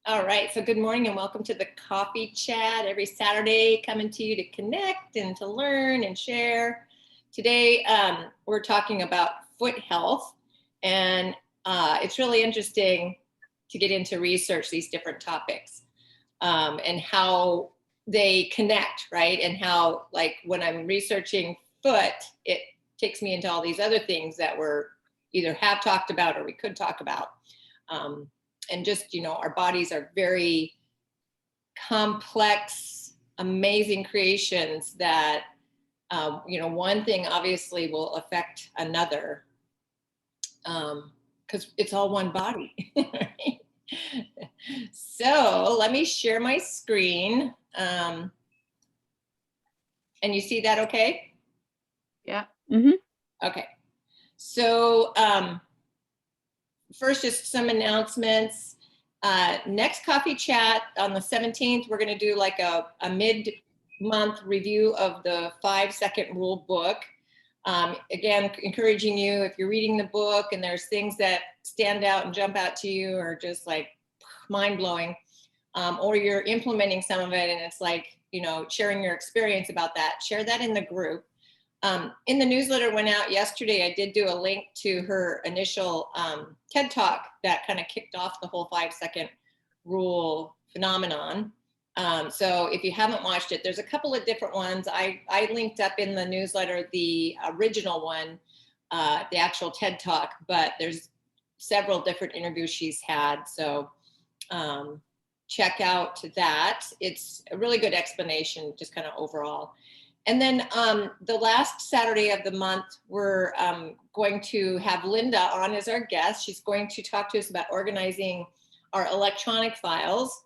All right, so good morning and welcome to the coffee chat every Saturday, coming to you to connect and to learn and share. Today, we're talking about foot health, and it's really interesting to get into research these different topics and how they connect, right? And how, like, when I'm researching foot, it takes me into all these other things that we're either have talked about or we could talk about. And just, our bodies are very complex, amazing creations that, one thing obviously will affect another because it's all one body. Right? So let me share my screen. And you see that okay? Yeah. Okay. So first, just some announcements. Next coffee chat on the 17th, we're going to do like a mid-month review of the 5-second rule book. Again, encouraging you, if you're reading the book and there's things that stand out and jump out to you or just like mind-blowing, or you're implementing some of it and it's like, sharing your experience about that, share that in the group. In the newsletter went out yesterday, I did do a link to her initial TED Talk that kind of kicked off the whole 5-second rule phenomenon. So if you haven't watched it, there's a couple of different ones. I linked up in the newsletter the original one, the actual TED Talk, but there's several different interviews she's had. So check out that. It's a really good explanation, just kind of overall. And then the last Saturday of the month, we're going to have Linda on as our guest. She's going to talk to us about organizing our electronic files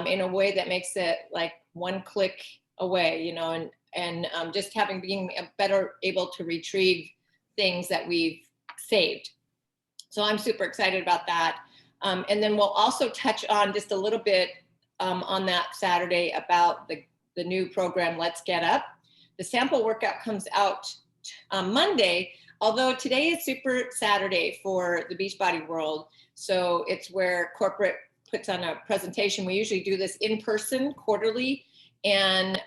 in a way that makes it like one click away, and just being better able to retrieve things that we've saved. So I'm super excited about that. And then we'll also touch on just a little bit on that Saturday about the new program, Let's Get Up. The sample workout comes out on Monday, although today is Super Saturday for the Beachbody world. So it's where corporate puts on a presentation. We usually do this in person quarterly and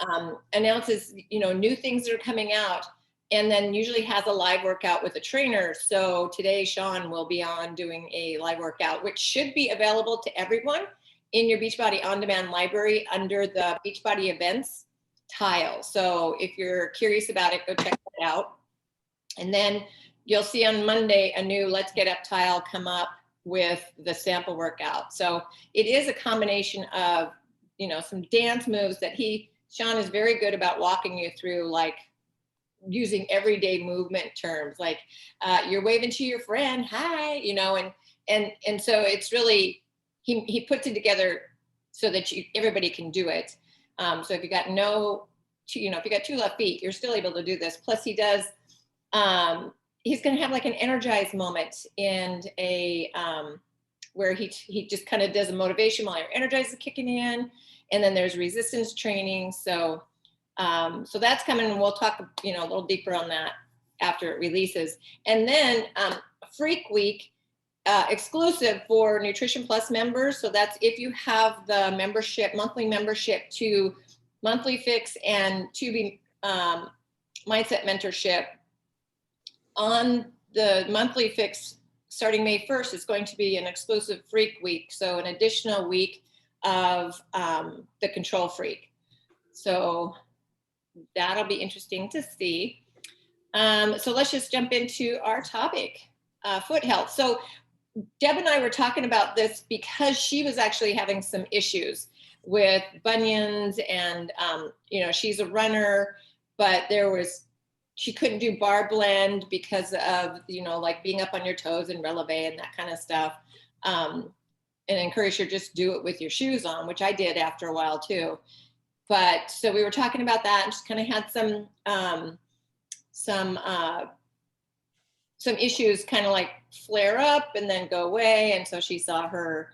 announces, new things that are coming out, and then usually has a live workout with a trainer. So today Sean will be on doing a live workout, which should be available to everyone in your Beachbody On Demand library under the Beachbody events tile. So if you're curious about it, go check it out. And then you'll see on Monday a new Let's Get Up tile come up with the sample workout. So it is a combination of, some dance moves that Sean is very good about walking you through, like using everyday movement terms, like you're waving to your friend, hi, and so it's really, he puts it together so that everybody can do it. So if you got if you got 2 left feet, you're still able to do this. Plus he does, he's going to have like an energized moment and where he just kind of does a motivation while your energize is kicking in. And then there's resistance training. So that's coming, and we'll talk, a little deeper on that after it releases. And then Freak Week, exclusive for Nutrition Plus members. So that's if you have the monthly membership to Monthly Fix and to be Mindset Mentorship. On the Monthly Fix, starting May 1st, is going to be an exclusive Freak Week. So an additional week of the Control Freak. So that'll be interesting to see. So let's just jump into our topic, foot health. So Deb and I were talking about this because she was actually having some issues with bunions and, she's a runner, but she couldn't do bar blend because of, like being up on your toes and releve and that kind of stuff. And encourage her just do it with your shoes on, which I did after a while too. But so we were talking about that and just kind of had some issues kind of like flare up and then go away. And so she saw her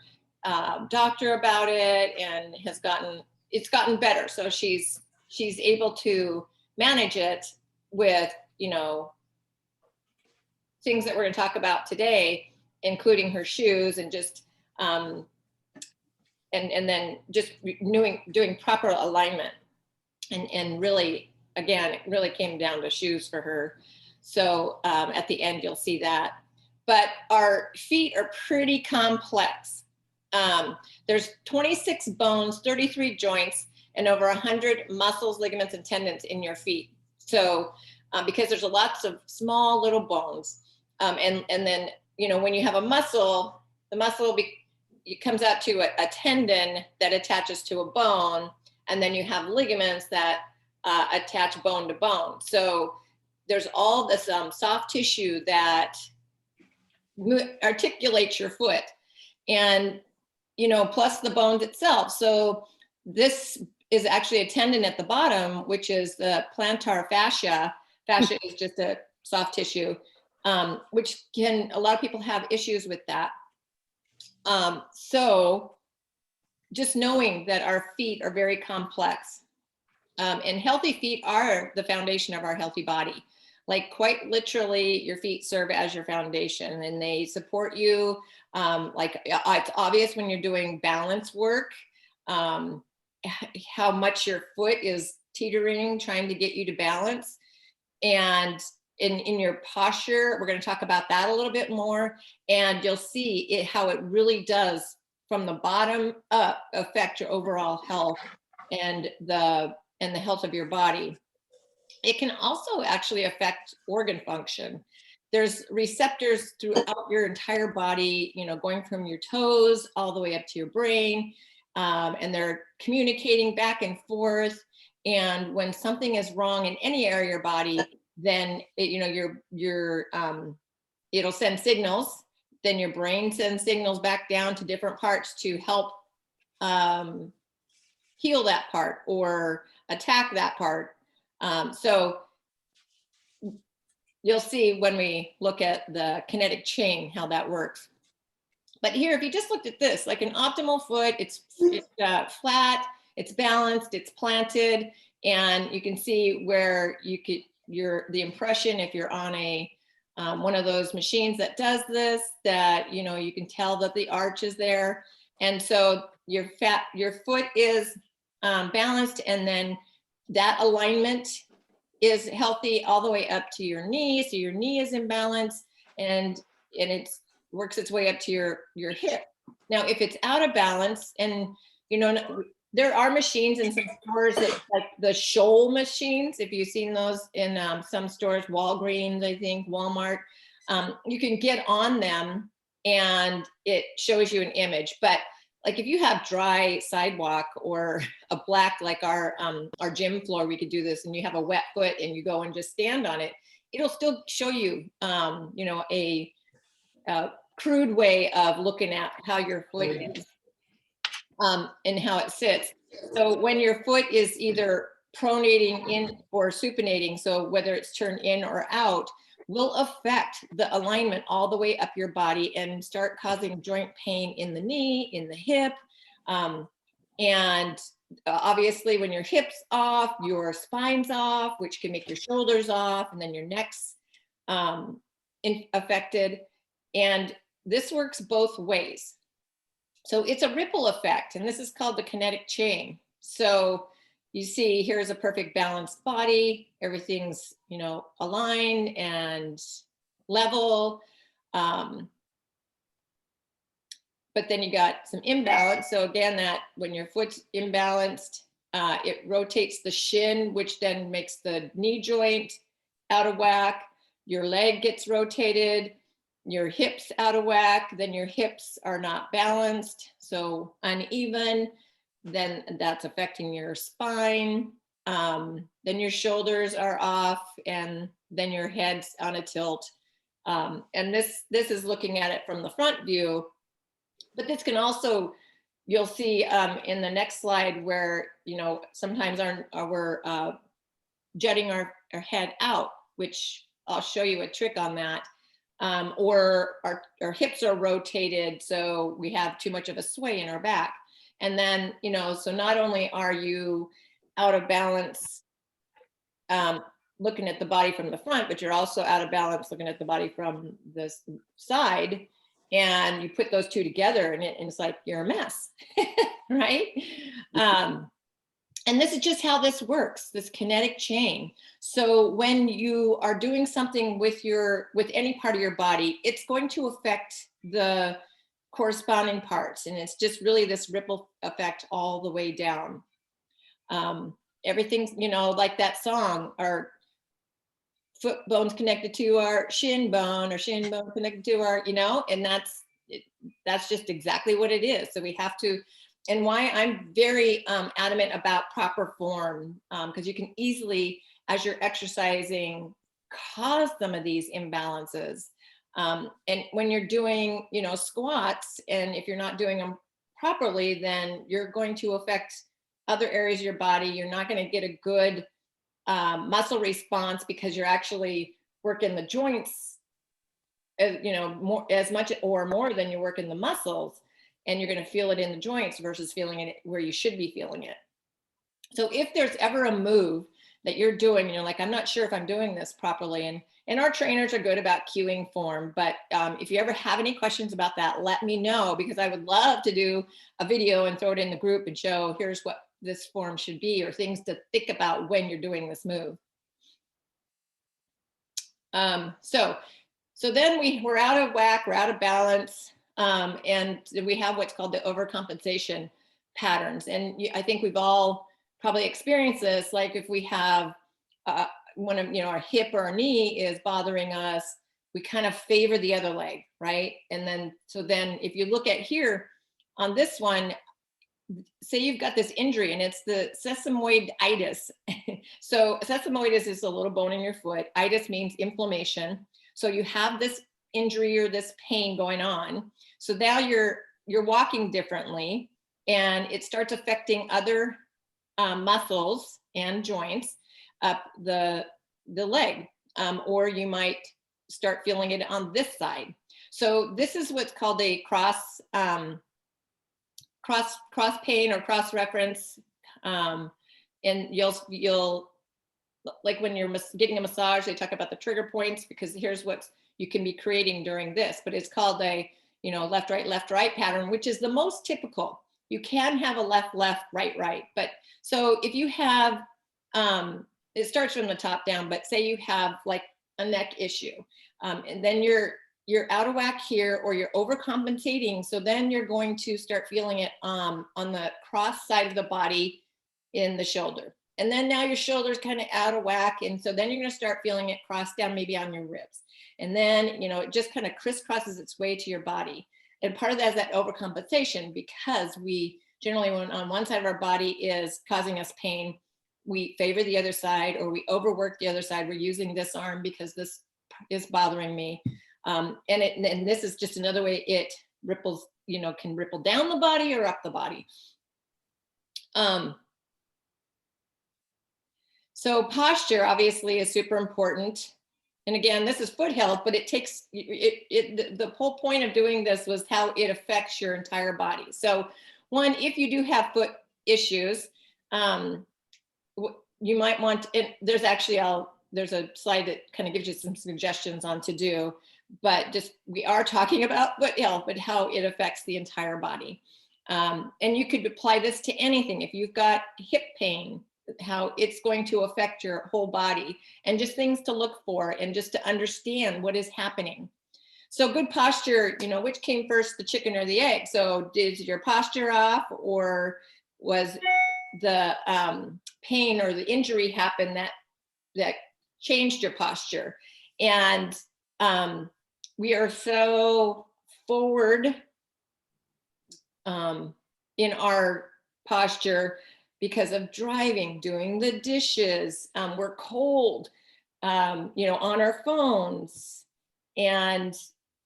doctor about it, and it's gotten better. So she's able to manage it with, things that we're going to talk about today, including her shoes and just and then just doing proper alignment. And really, again, it really came down to shoes for her. So at the end, you'll see that. But our feet are pretty complex. There's 26 bones, 33 joints, and over 100 muscles, ligaments, and tendons in your feet. So because there's lots of small little bones. And then, you know, when you have a muscle, the muscle it comes out to a tendon that attaches to a bone, and then you have ligaments that attach bone to bone. So there's all this soft tissue that articulates your foot, and, you know, plus the bones itself. So this is actually a tendon at the bottom, which is the plantar fascia. Fascia is just a soft tissue, which a lot of people have issues with that. So just knowing that our feet are very complex, and healthy feet are the foundation of our healthy body. Like, quite literally, your feet serve as your foundation, and they support you. Like, it's obvious when you're doing balance work, how much your foot is teetering, trying to get you to balance. And in your posture, we're going to talk about that a little bit more, and you'll see how it really does from the bottom up affect your overall health and the health of your body. It can also actually affect organ function. There's receptors throughout your entire body, you know, going from your toes all the way up to your brain, and they're communicating back and forth. And when something is wrong in any area of your body, then it'll send signals. Then your brain sends signals back down to different parts to help heal that part or attack that part. So you'll see when we look at the kinetic chain how that works. But here, if you just looked at this, like an optimal foot, it's flat, it's balanced, it's planted, and you can see where the impression, if you're on a one of those machines that does this, that, you know, you can tell that the arch is there. And so your foot is balanced, and then that alignment is healthy all the way up to your knee. So your knee is in balance, and it works its way up to your hip. Now, if it's out of balance, and, you know, there are machines in some stores that, like the shoal machines, if you've seen those in some stores, Walgreens, I think, Walmart, you can get on them and it shows you an image. But like, if you have dry sidewalk or a black, like our gym floor, we could do this, and you have a wet foot and you go and just stand on it, it'll still show you, you know, a crude way of looking at how your foot is, and how it sits. So when your foot is either pronating in or supinating, so whether it's turned in or out, will affect the alignment all the way up your body and start causing joint pain in the knee, in the hip. And obviously, when your hip's off, your spine's off, which can make your shoulders off, and then your neck's affected. And this works both ways. So it's a ripple effect, and this is called the kinetic chain. So you see, here's a perfect balanced body. Everything's, you know, aligned and level. But then you got some imbalance. So again, that when your foot's imbalanced, it rotates the shin, which then makes the knee joint out of whack. Your leg gets rotated, your hips out of whack, then your hips are not balanced, so uneven, then that's affecting your spine, then your shoulders are off, and then your head's on a tilt. And this is looking at it from the front view, but this can also, you'll see in the next slide where, you know, sometimes we're jutting our head out, which I'll show you a trick on that. Or our hips are rotated, so we have too much of a sway in our back. And then, you know, so not only are you out of balance looking at the body from the front, but you're also out of balance looking at the body from the side. And you put those two together, and it's like you're a mess. right? And this is just how this works, this kinetic chain. So when you are doing something with any part of your body, it's going to affect the corresponding parts. And it's just really this ripple effect all the way down. Everything's, like that song, our foot bone's connected to our shin bone, or shin bone connected to our, and that's just exactly what it is. So we have to, and why I'm very adamant about proper form, because you can easily, as you're exercising, cause some of these imbalances. And when you're doing, squats, and if you're not doing them properly, then you're going to affect other areas of your body. You're not going to get a good muscle response, because you're actually working the joints, as much or more than you work in the muscles, and you're going to feel it in the joints versus feeling it where you should be feeling it. So if there's ever a move that you're doing, and you're like, I'm not sure if I'm doing this properly, and our trainers are good about cueing form, but if you ever have any questions about that, let me know, because I would love to do a video and throw it in the group and show, here's what this form should be, or things to think about when you're doing this move. So then we're out of whack, we're out of balance, and we have what's called the overcompensation patterns. And I think we've all probably experienced this, like if we have one of, our hip or our knee is bothering us, we kind of favor the other leg, right? And then, if you look at here on this one, say you've got this injury and it's the sesamoiditis. So sesamoiditis is a little bone in your foot. Itis means inflammation. So you have this injury or this pain going on. So now you're walking differently, and it starts affecting other muscles and joints up the leg, or you might start feeling it on this side. So this is what's called a cross pain or cross reference, and you'll like when you're getting a massage, they talk about the trigger points, because here's what you can be creating during this. But it's called a left right pattern, which is the most typical. You can have a left right, but so if you have it starts from the top down, but say you have like a neck issue, and then you're out of whack here, or you're overcompensating. So then you're going to start feeling it on the cross side of the body in the shoulder. And then now your shoulder's kind of out of whack. And so then you're going to start feeling it cross down maybe on your ribs. And then, it just kind of crisscrosses its way to your body. And part of that is that overcompensation, because we generally, when on one side of our body is causing us pain, we favor the other side, or we overwork the other side. We're using this arm because this is bothering me. And this is just another way it ripples, can ripple down the body or up the body. So posture obviously is super important. And again, this is foot health, but it takes the whole point of doing this was how it affects your entire body. So one, if you do have foot issues, you might want, there's a slide that kind of gives you some suggestions on to do, but we are talking about foot health, but how it affects the entire body. And you could apply this to anything. If you've got hip pain, how it's going to affect your whole body, and just things to look for, and just to understand what is happening. So good posture, which came first, the chicken or the egg? So did your posture off, or was the pain or the injury happen that changed your posture? And we are so forward in our posture because of driving, doing the dishes, we're cold, on our phones. And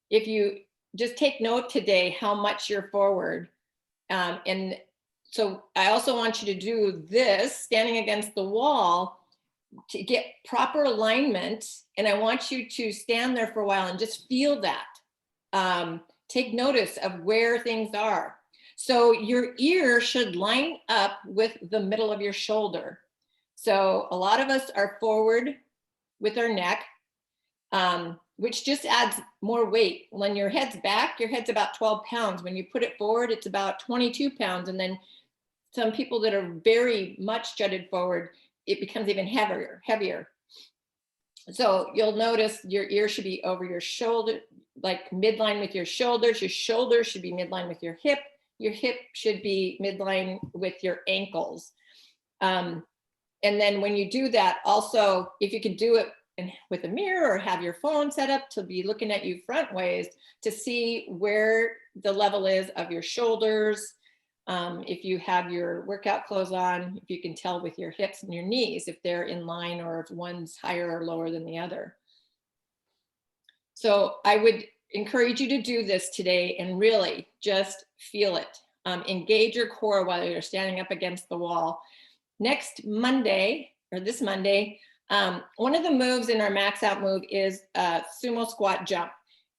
if you just take note today how much you're forward. And so I also want you to do this, standing against the wall, to get proper alignment. And I want you to stand there for a while and just feel that. Take notice of where things are. So your ear should line up with the middle of your shoulder. So a lot of us are forward with our neck. which just adds more weight. When your head's back, your head's about 12 pounds. When you put it forward, it's about 22 pounds. And then some people that are very much jutted forward, it becomes even heavier. So you'll notice your ear should be over your shoulder, like midline with your shoulders. Your shoulders should be midline with your hip. Your hip should be midline with your ankles. And then when you do that, also, if you can do it with a mirror or have your phone set up to be looking at you front ways to see where the level is of your shoulders. If you have your workout clothes on, if you can tell with your hips and your knees, if they're in line or if one's higher or lower than the other. So I would encourage you to do this today and really just feel it. Engage your core while you're standing up against the wall. Next Monday, or this Monday, one of the moves in our max out move is sumo squat jump.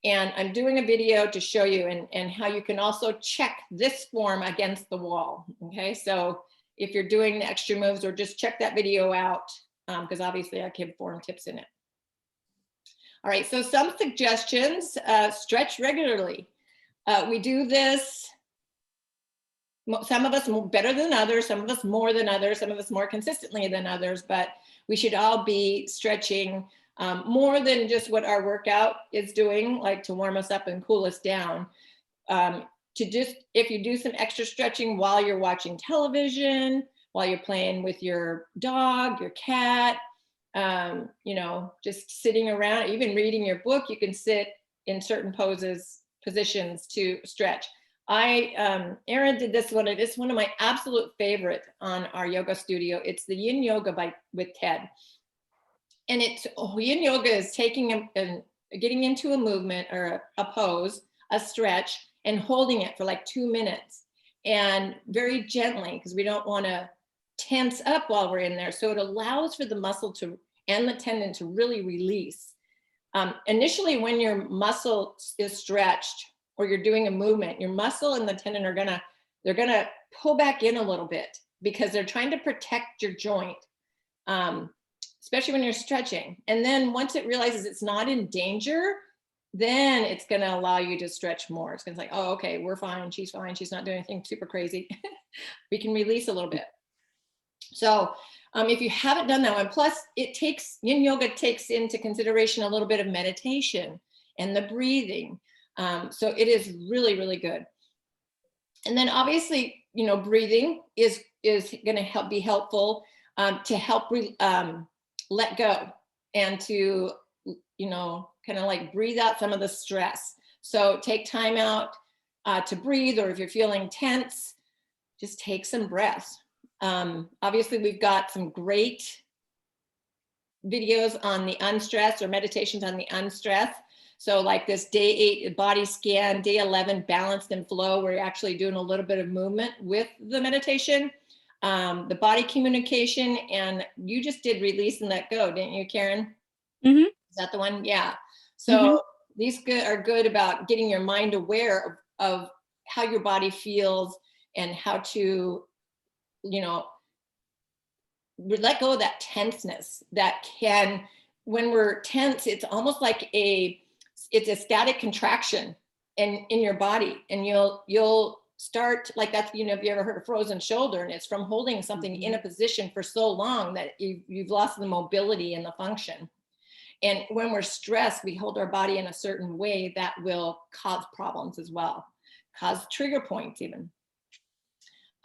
And I'm doing a video to show you and how you can also check this form against the wall. Okay, so if you're doing the extra moves, or just check that video out, because obviously I give form tips in it. All right, so some suggestions: stretch regularly. We do this, some of us better than others, some of us more than others, some of us more consistently than others, but we should all be stretching more than just what our workout is doing, like to warm us up and cool us down. To just, if you do some extra stretching while you're watching television, while you're playing with your dog, your cat, you know, just sitting around, even reading your book, you can sit in certain positions to stretch. Erin did this one. It's one of my absolute favorite on our yoga studio. It's the Yin Yoga with Ted. And Yin Yoga is taking and getting into a movement or a pose, a stretch, and holding it for like 2 minutes, and very gently, because we don't want to tense up while we're in there. So it allows for the muscle to and the tendon to really release. Initially, when your muscle is stretched or you're doing a movement, your muscle and the tendon are they're gonna pull back in a little bit because they're trying to protect your joint. Especially when you're stretching. And then once it realizes it's not in danger, then it's going to allow you to stretch more. It's going to say, oh, okay, we're fine. She's not doing anything super crazy. We can release a little bit. So if you haven't done that one, plus Yin Yoga takes into consideration a little bit of meditation and the breathing. So it is really, really good. And then obviously, you know, breathing is going to be helpful to help let go and to, you know, kind of like breathe out some of the stress. So take time out to breathe, or if you're feeling tense, just take some breaths. Obviously, we've got some great videos on the unstressed, or meditations on the unstressed. So like this day 8 body scan, day 11 balanced and flow, where you're actually doing a little bit of movement with the meditation. The body communication, and you just did release and let go, didn't you, Karen? Mm-hmm. Is that the one? Yeah. So these are good about getting your mind aware of how your body feels and how to, you know, let go of that tenseness that can, when we're tense, it's almost like it's a static contraction in your body, and you'll start like that's, you know, if you ever heard a frozen shoulder, and it's from holding something in a position for so long that you've lost the mobility and the function. And when we're stressed, we hold our body in a certain way that will cause problems as well, cause trigger points even.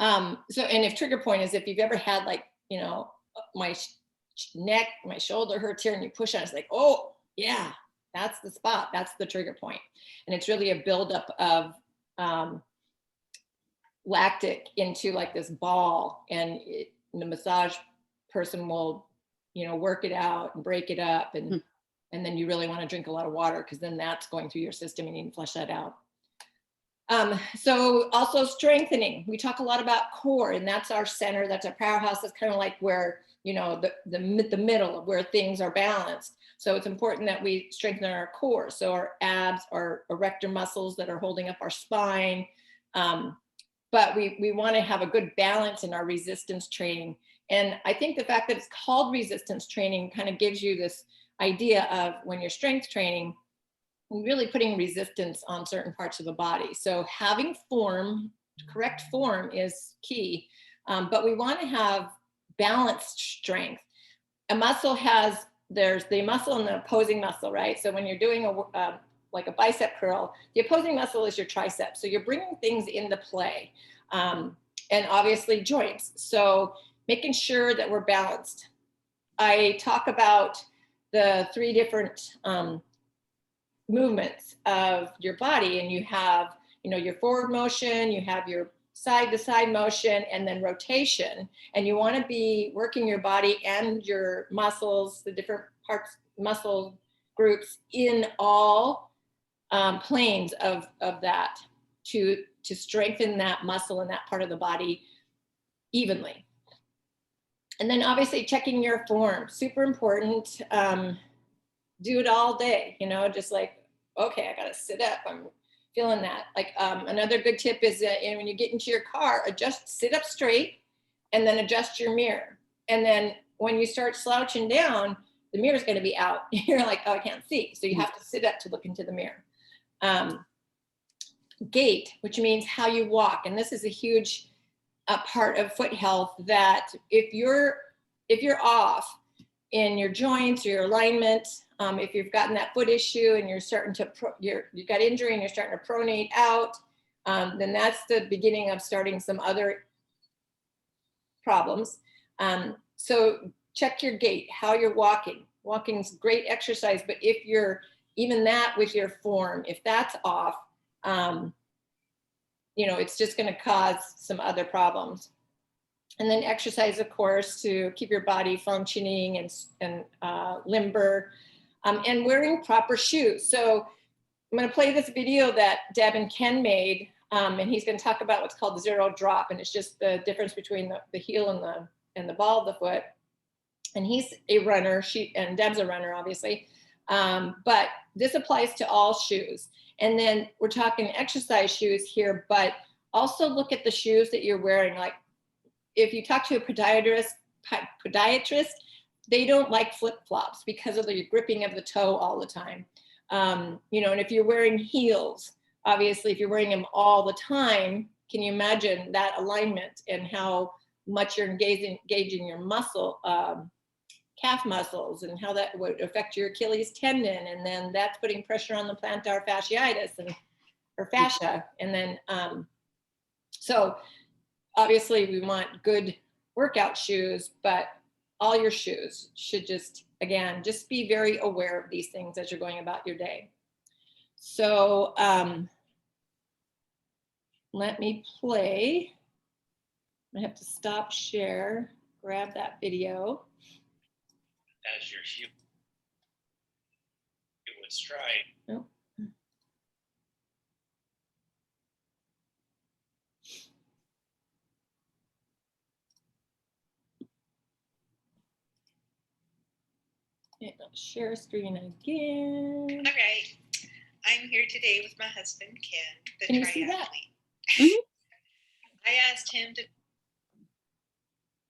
So, and if trigger point is if you've ever had, like, you know, my neck, my shoulder hurts here, and you push on it, it's like, oh yeah, that's the spot, that's the trigger point. And it's really a buildup of lactic into like this ball, and the massage person will, you know, work it out and break it up, and then you really want to drink a lot of water, because then that's going through your system and you need to flush that out. So also strengthening, we talk a lot about core, and that's our center, that's our powerhouse. That's kind of like where, you know, the middle of where things are balanced. So it's important that we strengthen our core, so our abs, our erector muscles that are holding up our spine. But we want to have a good balance in our resistance training. And I think the fact that it's called resistance training kind of gives you this idea of when you're strength training, really putting resistance on certain parts of the body. So having form, correct form is key, but we want to have balanced strength. A muscle has, there's the muscle and the opposing muscle, right? So when you're doing like a bicep curl, the opposing muscle is your tricep. So you're bringing things into play, and obviously joints. So making sure that we're balanced. I talk about the 3 different movements of your body, and you have, you know, your forward motion, you have your side to side motion, and then rotation. And you want to be working your body and your muscles, the different parts, muscle groups in all planes of that to strengthen that muscle and that part of the body evenly. And then obviously checking your form, super important. Do it all day, you know, just like, okay, I gotta sit up, I'm feeling that. Like another good tip is that when you get into your car, sit up straight and then adjust your mirror. And then when you start slouching down, the mirror's gonna be out. You're like, oh, I can't see. So you have to sit up to look into the mirror. Gait, which means how you walk. And this is a huge part of foot health, that if you're off in your joints or your alignment, if you've gotten that foot issue and you're starting to, you've got injury and you're starting to pronate out, then that's the beginning of starting some other problems. So check your gait, how you're walking. Walking is great exercise, but if you're, even that with your form, if that's off, you know, it's just going to cause some other problems. And then exercise, of course, to keep your body functioning and limber, and wearing proper shoes. So I'm going to play this video that Deb and Ken made, and he's going to talk about what's called the 0 drop, and it's just the difference between the heel and the ball of the foot. And he's a runner, and Deb's a runner, obviously, but this applies to all shoes. And then we're talking exercise shoes here, but also look at the shoes that you're wearing. Like if you talk to a podiatrist, they don't like flip-flops because of the gripping of the toe all the time. You know, and if you're wearing heels, obviously if you're wearing them all the time, can you imagine that alignment and how much you're engaging your muscle, calf muscles, and how that would affect your Achilles tendon, and then that's putting pressure on the plantar fasciitis or fascia. And then so obviously we want good workout shoes, but all your shoes should just be very aware of these things as you're going about your day. So let me play. I have to stop share, grab that video. As your heel would stride. Oh. Yeah, share screen again. All right. I'm here today with my husband, Ken, the Can you triathlete. see that? I asked him to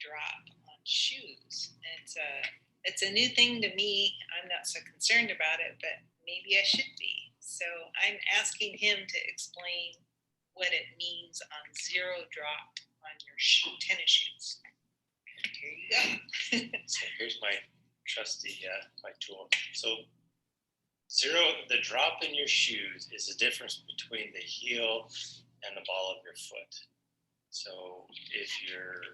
drop on shoes. It's a new thing to me. I'm not so concerned about it, but maybe I should be. So I'm asking him to explain what it means on 0 drop on your tennis shoes. Here you go. So here's my trusty my tool. So 0, the drop in your shoes is the difference between the heel and the ball of your foot. So if you're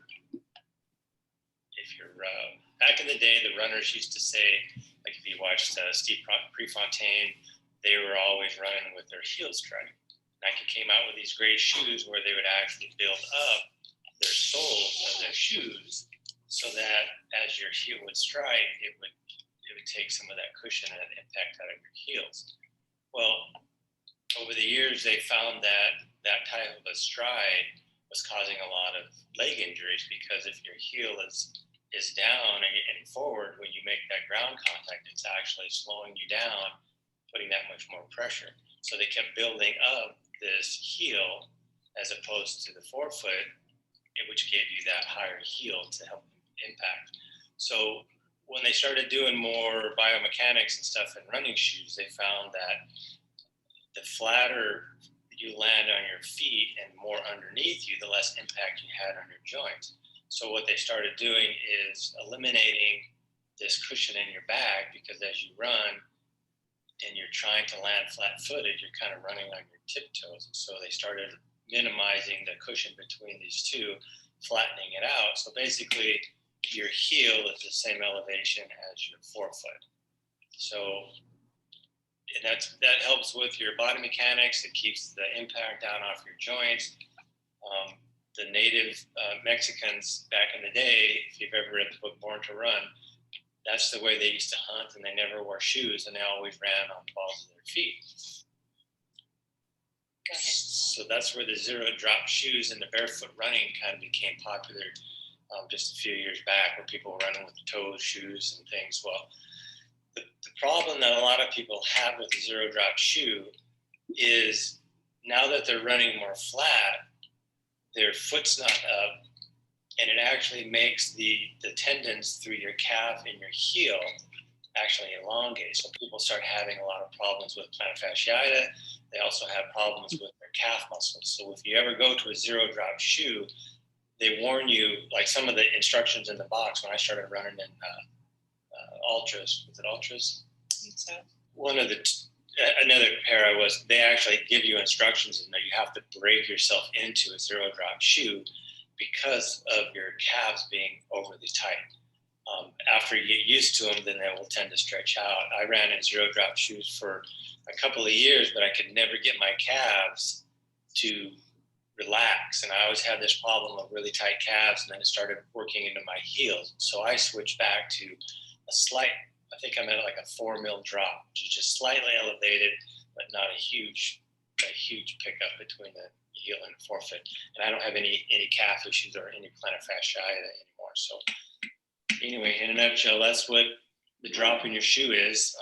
back in the day, the runners used to say, like if you watched Steve Prefontaine, they were always running with their heels straight. Nike came out with these great shoes where they would actually build up their soles of their shoes so that as your heel would stride, it would take some of that cushion and impact out of your heels. Well, over the years, they found that that type of a stride was causing a lot of leg injuries, because if your heel is down and forward, when you make that ground contact, it's actually slowing you down, putting that much more pressure. So they kept building up this heel as opposed to the forefoot, which gave you that higher heel to help impact. So when they started doing more biomechanics and stuff in running shoes, they found that the flatter you land on your feet and more underneath you, the less impact you had on your joints. So what they started doing is eliminating this cushion in your back, because as you run and you're trying to land flat-footed, you're kind of running on your tiptoes. So they started minimizing the cushion between these two, flattening it out. So basically your heel is the same elevation as your forefoot. So and that helps with your body mechanics. It keeps the impact down off your joints. The native Mexicans back in the day, if you've ever read the book Born to Run, that's the way they used to hunt, and they never wore shoes, and they always ran on the balls of their feet. Go ahead. So that's where the zero drop shoes and the barefoot running kind of became popular just a few years back, where people were running with toe shoes and things. Well, the problem that a lot of people have with the zero drop shoe is now that they're running more flat, their foot's not up, and it actually makes the tendons through your calf and your heel actually elongate. So people start having a lot of problems with plantar fasciitis. They also have problems with their calf muscles. So if you ever go to a zero drop shoe, they warn you, like some of the instructions in the box when I started running in ultras, was it ultras? I think so. One of the another pair I was, they actually give you instructions in there. You have to break yourself into a zero drop shoe because of your calves being overly tight. After you get used to them, then they will tend to stretch out. I ran in zero drop shoes for a couple of years, but I could never get my calves to relax. And I always had this problem of really tight calves, and then it started working into my heels. So I switched back to a slight, I think I'm at like a 4 mil drop, which is just slightly elevated, but not a huge pickup between the heel and the forefoot. And I don't have any calf issues or any plantar fasciitis anymore. So anyway, in a nutshell, that's what the drop in your shoe is.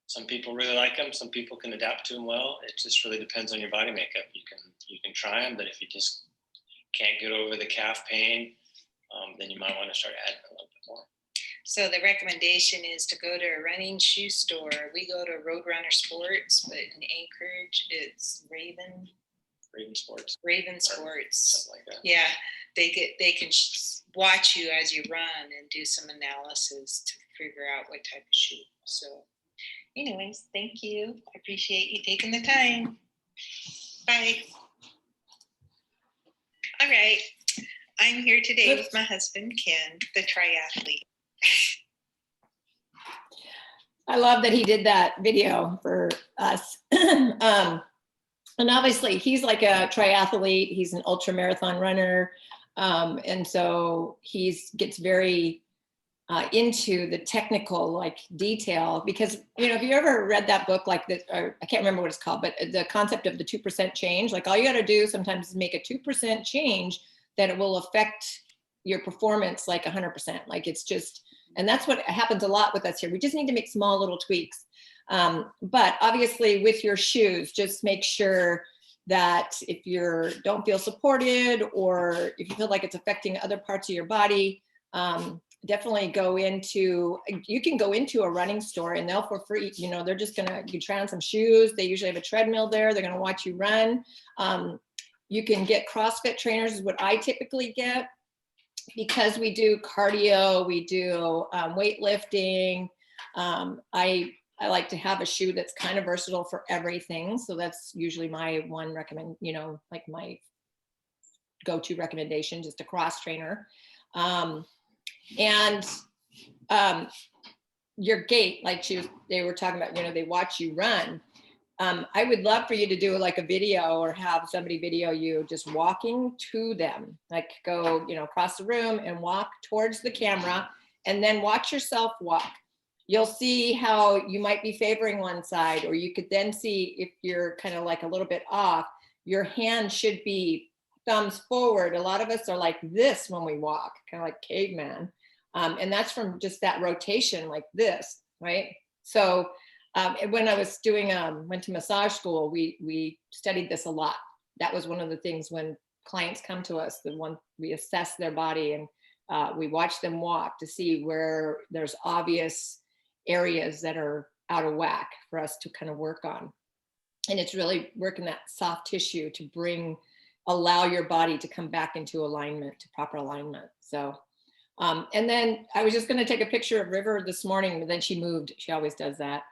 Some people really like them. Some people can adapt to them well. It just really depends on your body makeup. You can try them, but if you just can't get over the calf pain, then you might want to start adding a little bit more. So the recommendation is to go to a running shoe store. We go to Roadrunner Sports, but in Anchorage, it's Raven Sports. Sports. Something like that. Yeah, they can watch you as you run and do some analysis to figure out what type of shoe. So anyways, thank you. I appreciate you taking the time. Bye. All right. I'm here today with my husband, Ken, the triathlete. I love that he did that video for us. And obviously he's like a triathlete. He's an ultra marathon runner. And so gets very into the technical like detail, because, you know, if you ever read that book like this, or I can't remember what it's called, but the concept of the 2% change, like all you got to do sometimes is make a 2% change that it will affect your performance like 100%. Like it's just, and that's what happens a lot with us here. We just need to make small little tweaks. But obviously with your shoes, just make sure that if you don't feel supported, or if you feel like it's affecting other parts of your body, definitely you can go into a running store and they'll for free, you know, they're just you try on some shoes. They usually have a treadmill there. They're going to watch you run. You can get CrossFit trainers is what I typically get, because we do cardio, we do weightlifting. I like to have a shoe that's kind of versatile for everything. So that's usually my one like my go-to recommendation, just a cross trainer. And your gait, like they were talking about, you know, they watch you run. I would love for you to do like a video, or have somebody video you just walking to them, like go, you know, across the room and walk towards the camera, and then watch yourself walk. You'll see how you might be favoring one side, or you could then see if you're kind of like a little bit off, your hand should be thumbs forward. A lot of us are like this when we walk, kind of like caveman. And that's from just that rotation like this, right? So when I was went to massage school, we studied this a lot. That was one of the things when clients come to us, we assess their body, and we watch them walk to see where there's obvious areas that are out of whack for us to kind of work on. And it's really working that soft tissue to allow your body to come back into alignment, to proper alignment. So, and then I was just going to take a picture of River this morning, but then she moved. She always does that.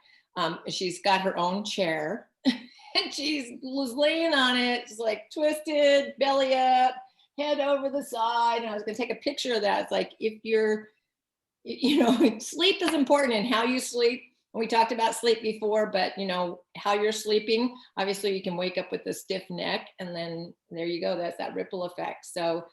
She's got her own chair and she was laying on it. It's like twisted, belly up, head over the side. And I was going to take a picture of that. It's like, if you're, sleep is important, and how you sleep. We talked about sleep before, but how you're sleeping, obviously you can wake up with a stiff neck, and then there you go. That's that ripple effect. So,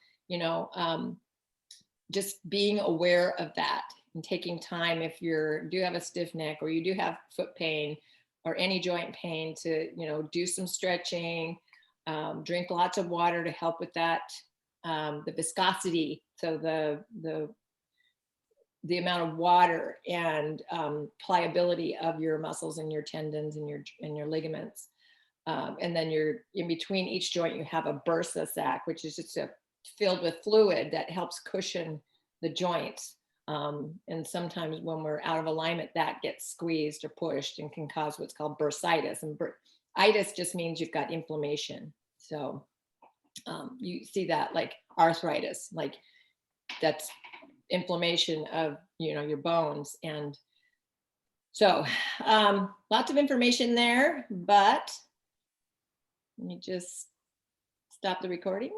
just being aware of that and taking time if you do have a stiff neck, or you do have foot pain or any joint pain, to, do some stretching, drink lots of water to help with that, the viscosity. So the amount of water and pliability of your muscles and your tendons and your ligaments. And then in between each joint, you have a bursa sac, which is just filled with fluid that helps cushion the joints. And sometimes when we're out of alignment, that gets squeezed or pushed and can cause what's called bursitis. And itis just means you've got inflammation. So you see that like arthritis, like that's inflammation of your bones. And so lots of information there, but let me just stop the recording.